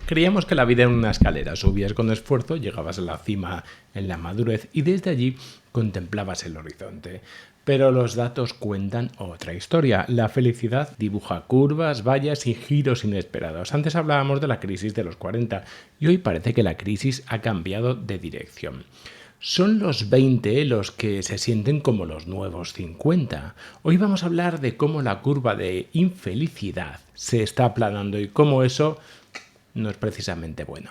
Creíamos que la vida era una escalera, subías con esfuerzo, llegabas a la cima en la madurez y desde allí contemplabas el horizonte. Pero los datos cuentan otra historia. La felicidad dibuja curvas, vallas y giros inesperados. Antes hablábamos de la crisis de los 40 y hoy parece que la crisis ha cambiado de dirección. Son los 20 los que se sienten como los nuevos 50. Hoy vamos a hablar de cómo la curva de infelicidad se está aplanando y cómo eso no es precisamente bueno.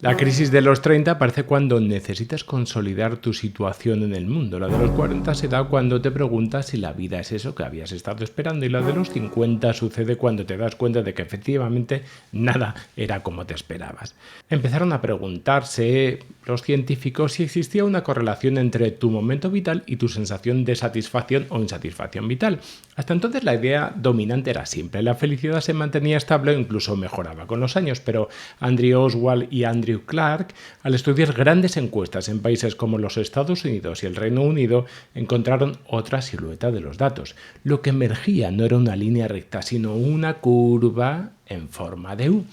La crisis de los 30 aparece cuando necesitas consolidar tu situación en el mundo. La de los 40 se da cuando te preguntas si la vida es eso que habías estado esperando. Y la de los 50 sucede cuando te das cuenta de que efectivamente nada era como te esperabas. Empezaron a preguntarse los científicos si existía una correlación entre tu momento vital y tu sensación de satisfacción o insatisfacción vital. Hasta entonces la idea dominante era siempre la felicidad se mantenía estable o incluso mejoraba con los años, pero Andrew Oswald y Andrew Clark, al estudiar grandes encuestas en países como los Estados Unidos y el Reino Unido, encontraron otra silueta de los datos. Lo que emergía no era una línea recta, sino una curva en forma de U.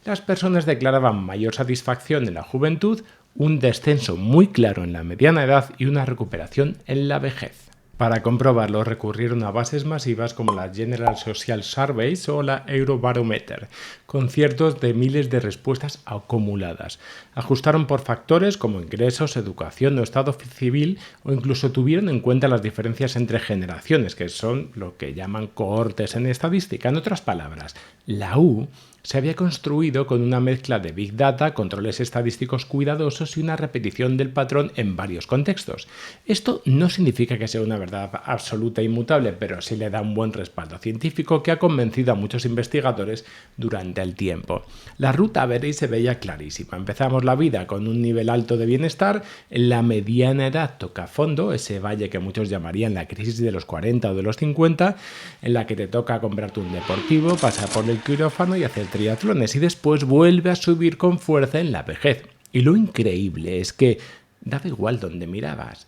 Las personas declaraban mayor satisfacción en la juventud, un descenso muy claro en la mediana edad y una recuperación en la vejez. Para comprobarlo recurrieron a bases masivas como la General Social Surveys o la Eurobarometer, con cientos de miles de respuestas acumuladas. Ajustaron por factores como ingresos, educación o estado civil o incluso tuvieron en cuenta las diferencias entre generaciones, que son lo que llaman cohortes en estadística. En otras palabras, la U se había construido con una mezcla de Big Data, controles estadísticos cuidadosos y una repetición del patrón en varios contextos. Esto no significa que sea una verdad absoluta e inmutable, pero sí le da un buen respaldo científico que ha convencido a muchos investigadores durante el tiempo. La ruta a ver se veía clarísima. Empezamos la vida con un nivel alto de bienestar, en la mediana edad toca fondo, ese valle que muchos llamarían la crisis de los 40 o de los 50, en la que te toca comprarte un deportivo, pasar por el quirófano y hacer triatlones y después vuelve a subir con fuerza en la vejez. Y lo increíble es que daba igual donde mirabas.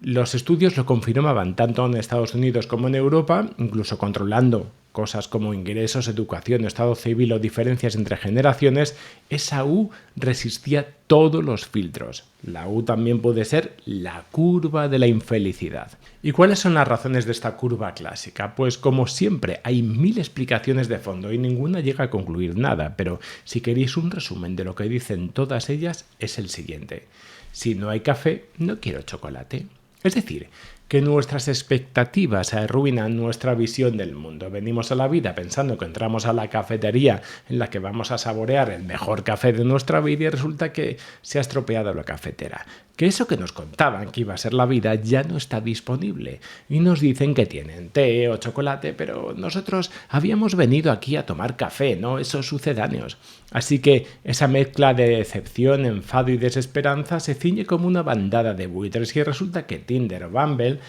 Los estudios lo confirmaban tanto en Estados Unidos como en Europa, incluso controlando cosas como ingresos, educación, estado civil o diferencias entre generaciones, esa U resistía todos los filtros. La U también puede ser la curva de la infelicidad. ¿Y cuáles son las razones de esta curva clásica? Pues como siempre hay 1000 explicaciones de fondo y ninguna llega a concluir nada, pero si queréis un resumen de lo que dicen todas ellas es el siguiente. Si no hay café, no quiero chocolate. Es decir, que nuestras expectativas arruinan nuestra visión del mundo. Venimos a la vida pensando que entramos a la cafetería en la que vamos a saborear el mejor café de nuestra vida y resulta que se ha estropeado la cafetera. Que eso que nos contaban que iba a ser la vida ya no está disponible y nos dicen que tienen té o chocolate, pero nosotros habíamos venido aquí a tomar café, no esos sucedáneos. Así que esa mezcla de decepción, enfado y desesperanza se ciñe como una bandada de buitres y resulta que Tinder o Bumble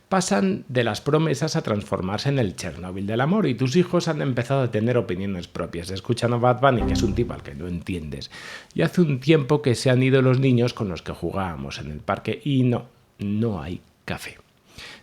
pasan de las promesas a transformarse en el Chernobyl del amor y tus hijos han empezado a tener opiniones propias. Escuchan a Bad Bunny, que es un tipo al que no entiendes. Y hace un tiempo que se han ido los niños con los que jugábamos en el parque y no hay café.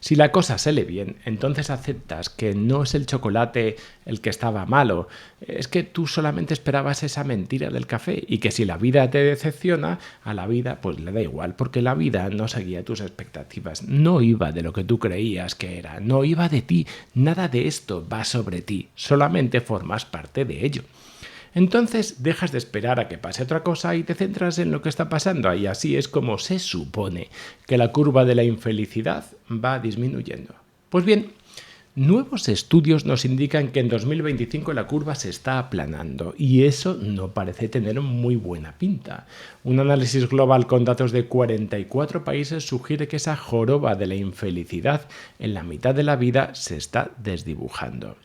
Si la cosa sale bien, entonces aceptas que no es el chocolate el que estaba malo, es que tú solamente esperabas esa mentira del café y que si la vida te decepciona, a la vida pues le da igual, porque la vida no seguía tus expectativas, no iba de lo que tú creías que era, no iba de ti, nada de esto va sobre ti, solamente formas parte de ello. Entonces dejas de esperar a que pase otra cosa y te centras en lo que está pasando y así es como se supone que la curva de la infelicidad va disminuyendo. Pues bien, nuevos estudios nos indican que en 2025 la curva se está aplanando y eso no parece tener muy buena pinta. Un análisis global con datos de 44 países sugiere que esa joroba de la infelicidad en la mitad de la vida se está desdibujando.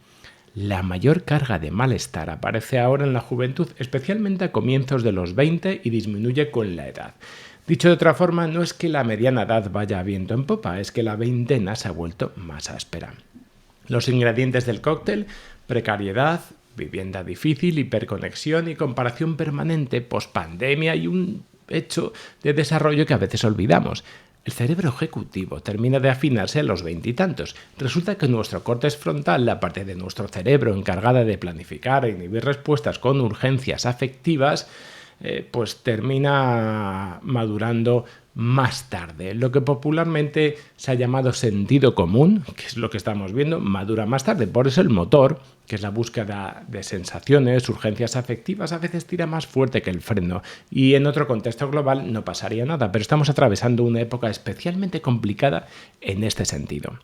La mayor carga de malestar aparece ahora en la juventud, especialmente a comienzos de los 20 y disminuye con la edad. Dicho de otra forma, no es que la mediana edad vaya a viento en popa, es que la veintena se ha vuelto más áspera. Los ingredientes del cóctel: precariedad, vivienda difícil, hiperconexión y comparación permanente, pospandemia y un hecho de desarrollo que a veces olvidamos. El cerebro ejecutivo termina de afinarse a los veintitantos. Resulta que nuestro córtex frontal, la parte de nuestro cerebro encargada de planificar e inhibir respuestas con urgencias afectivas, pues termina madurando más tarde. Lo que popularmente se ha llamado sentido común, que es lo que estamos viendo, madura más tarde. Por eso el motor, que es la búsqueda de sensaciones, urgencias afectivas, a veces tira más fuerte que el freno. Y en otro contexto global no pasaría nada, pero estamos atravesando una época especialmente complicada en este sentido.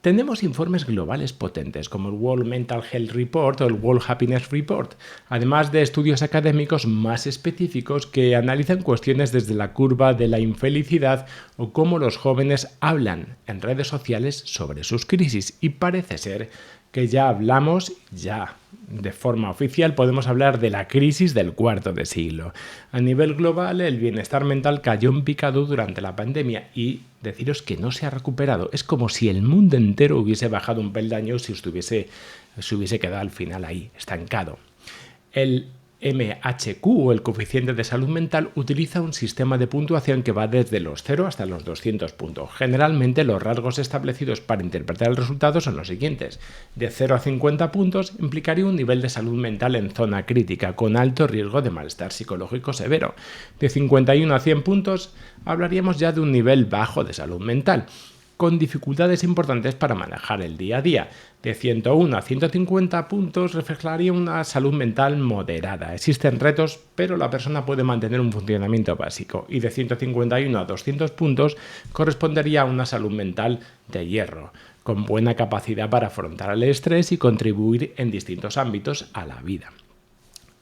Tenemos informes globales potentes como el World Mental Health Report o el World Happiness Report, además de estudios académicos más específicos que analizan cuestiones desde la curva de la infelicidad o cómo los jóvenes hablan en redes sociales sobre sus crisis. Y parece ser que ya hablamos, de forma oficial, podemos hablar de la crisis del cuarto de siglo. A nivel global, el bienestar mental cayó en picado durante la pandemia y deciros que no se ha recuperado. Es como si el mundo entero hubiese bajado un peldaño si se hubiese quedado al final ahí, estancado. El MHQ, o el coeficiente de salud mental, utiliza un sistema de puntuación que va desde los 0 hasta los 200 puntos. Generalmente los rasgos establecidos para interpretar el resultado son los siguientes. De 0 a 50 puntos implicaría un nivel de salud mental en zona crítica, con alto riesgo de malestar psicológico severo. De 51 a 100 puntos hablaríamos ya de un nivel bajo de salud mental, con dificultades importantes para manejar el día a día. De 101 a 150 puntos reflejaría una salud mental moderada. Existen retos, pero la persona puede mantener un funcionamiento básico. Y de 151 a 200 puntos correspondería a una salud mental de hierro, con buena capacidad para afrontar el estrés y contribuir en distintos ámbitos a la vida.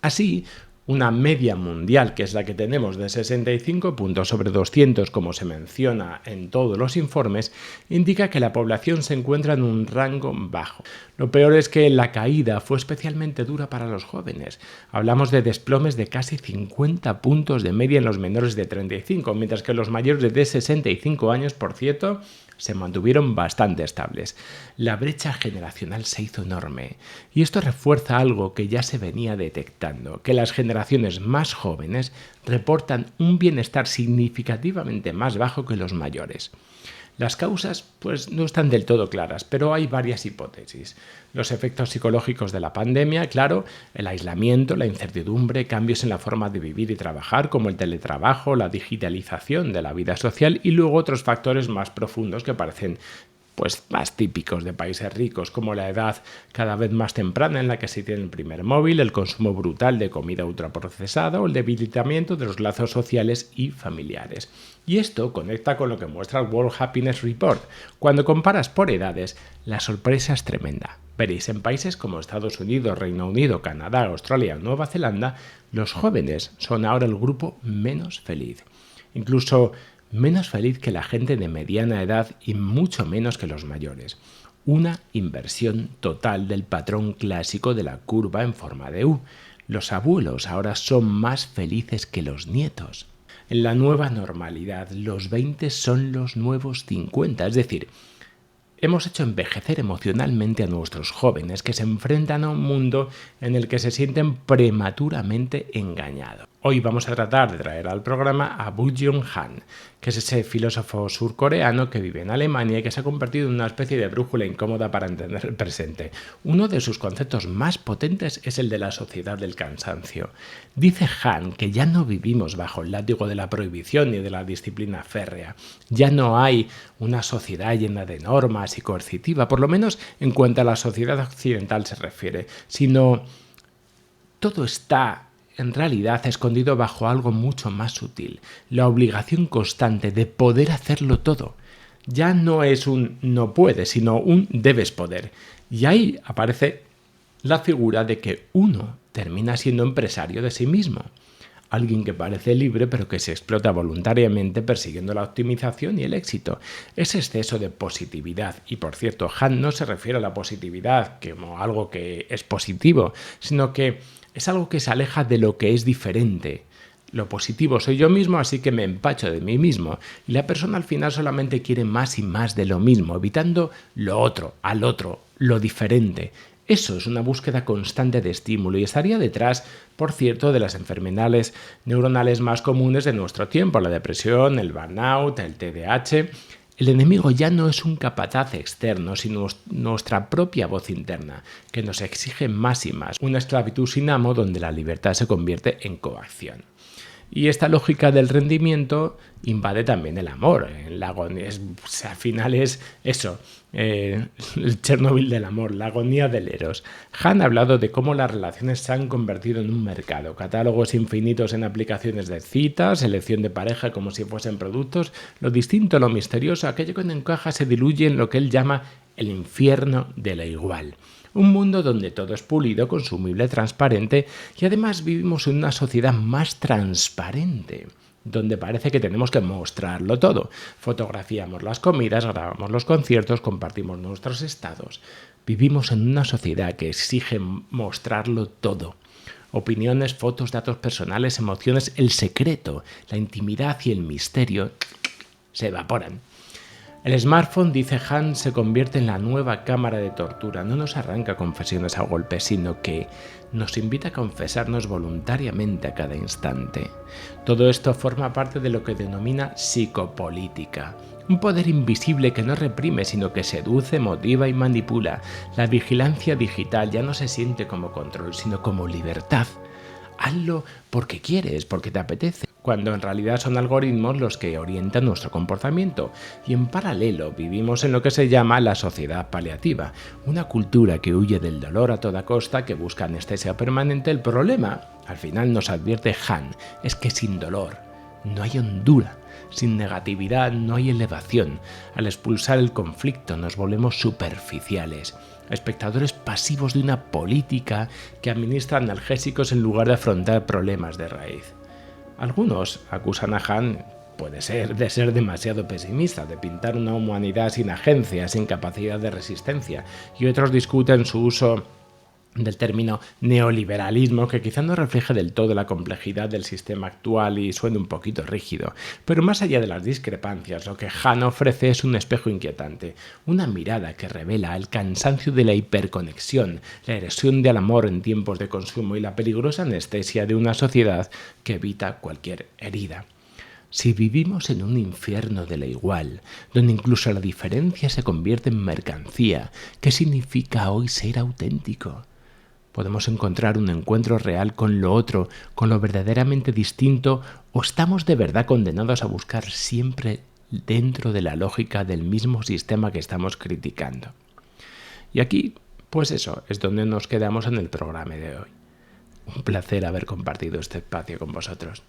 Así, una media mundial, que es la que tenemos de 65 puntos sobre 200, como se menciona en todos los informes, indica que la población se encuentra en un rango bajo. Lo peor es que la caída fue especialmente dura para los jóvenes. Hablamos de desplomes de casi 50 puntos de media en los menores de 35, mientras que los mayores de 65 años, por cierto, se mantuvieron bastante estables. La brecha generacional se hizo enorme y esto refuerza algo que ya se venía detectando, que las generaciones más jóvenes reportan un bienestar significativamente más bajo que los mayores. Las causas pues no están del todo claras, pero hay varias hipótesis. Los efectos psicológicos de la pandemia, claro, el aislamiento, la incertidumbre, cambios en la forma de vivir y trabajar, como el teletrabajo, la digitalización de la vida social y luego otros factores más profundos que parecen pues más típicos de países ricos, como la edad cada vez más temprana en la que se tiene el primer móvil, el consumo brutal de comida ultraprocesada o el debilitamiento de los lazos sociales y familiares. Y esto conecta con lo que muestra el World Happiness Report. Cuando comparas por edades, la sorpresa es tremenda. Veréis, en países como Estados Unidos, Reino Unido, Canadá, Australia o Nueva Zelanda, los jóvenes son ahora el grupo menos feliz. Incluso menos feliz que la gente de mediana edad y mucho menos que los mayores. Una inversión total del patrón clásico de la curva en forma de U. Los abuelos ahora son más felices que los nietos. En la nueva normalidad, los 20 son los nuevos 50, es decir, hemos hecho envejecer emocionalmente a nuestros jóvenes que se enfrentan a un mundo en el que se sienten prematuramente engañados. Hoy vamos a tratar de traer al programa a Byung-Chul Han, que es ese filósofo surcoreano que vive en Alemania y que se ha convertido en una especie de brújula incómoda para entender el presente. Uno de sus conceptos más potentes es el de la sociedad del cansancio. Dice Han que ya no vivimos bajo el látigo de la prohibición ni de la disciplina férrea. Ya no hay una sociedad llena de normas y coercitiva, por lo menos en cuanto a la sociedad occidental se refiere, sino todo está en realidad escondido bajo algo mucho más sutil, la obligación constante de poder hacerlo todo. Ya no es un no puedes, sino un debes poder. Y ahí aparece la figura de que uno termina siendo empresario de sí mismo. Alguien que parece libre pero que se explota voluntariamente persiguiendo la optimización y el éxito. Ese exceso de positividad, y por cierto, Han no se refiere a la positividad como algo que es positivo, sino que es algo que se aleja de lo que es diferente. Lo positivo soy yo mismo, así que me empacho de mí mismo. Y la persona al final solamente quiere más y más de lo mismo, evitando lo otro, al otro, lo diferente. Eso es una búsqueda constante de estímulo y estaría detrás, por cierto, de las enfermedades neuronales más comunes de nuestro tiempo, la depresión, el burnout, el TDAH. El enemigo ya no es un capataz externo, sino nuestra propia voz interna, que nos exige más y más, una esclavitud sin amo donde la libertad se convierte en coacción. Y esta lógica del rendimiento invade también el amor. La agonía al final es eso, el Chernobyl del amor, la agonía del eros. Han ha hablado de cómo las relaciones se han convertido en un mercado, catálogos infinitos en aplicaciones de citas, elección de pareja como si fuesen productos. Lo distinto, lo misterioso, aquello que no encaja se diluye en lo que él llama el infierno de la igual. Un mundo donde todo es pulido, consumible, transparente y además vivimos en una sociedad más transparente, donde parece que tenemos que mostrarlo todo. Fotografiamos las comidas, grabamos los conciertos, compartimos nuestros estados. Vivimos en una sociedad que exige mostrarlo todo. Opiniones, fotos, datos personales, emociones, el secreto, la intimidad y el misterio se evaporan. El smartphone, dice Han, se convierte en la nueva cámara de tortura. No nos arranca confesiones a golpes, sino que nos invita a confesarnos voluntariamente a cada instante. Todo esto forma parte de lo que denomina psicopolítica. Un poder invisible que no reprime, sino que seduce, motiva y manipula. La vigilancia digital ya no se siente como control, sino como libertad. Hazlo porque quieres, porque te apetece, cuando en realidad son algoritmos los que orientan nuestro comportamiento. Y en paralelo vivimos en lo que se llama la sociedad paliativa, una cultura que huye del dolor a toda costa, que busca anestesia permanente. El problema, al final nos advierte Han, es que sin dolor no hay hondura, sin negatividad no hay elevación. Al expulsar el conflicto nos volvemos superficiales, espectadores pasivos de una política que administra analgésicos en lugar de afrontar problemas de raíz. Algunos acusan a Han, puede ser, de ser demasiado pesimista, de pintar una humanidad sin agencia, sin capacidad de resistencia, y otros discuten su uso del término neoliberalismo, que quizá no refleje del todo la complejidad del sistema actual y suene un poquito rígido. Pero más allá de las discrepancias, lo que Han ofrece es un espejo inquietante, una mirada que revela el cansancio de la hiperconexión, la erosión del amor en tiempos de consumo y la peligrosa anestesia de una sociedad que evita cualquier herida. Si vivimos en un infierno de la igual, donde incluso la diferencia se convierte en mercancía, ¿qué significa hoy ser auténtico? ¿Podemos encontrar un encuentro real con lo otro, con lo verdaderamente distinto, o estamos de verdad condenados a buscar siempre dentro de la lógica del mismo sistema que estamos criticando? Y aquí, pues eso, es donde nos quedamos en el programa de hoy. Un placer haber compartido este espacio con vosotros.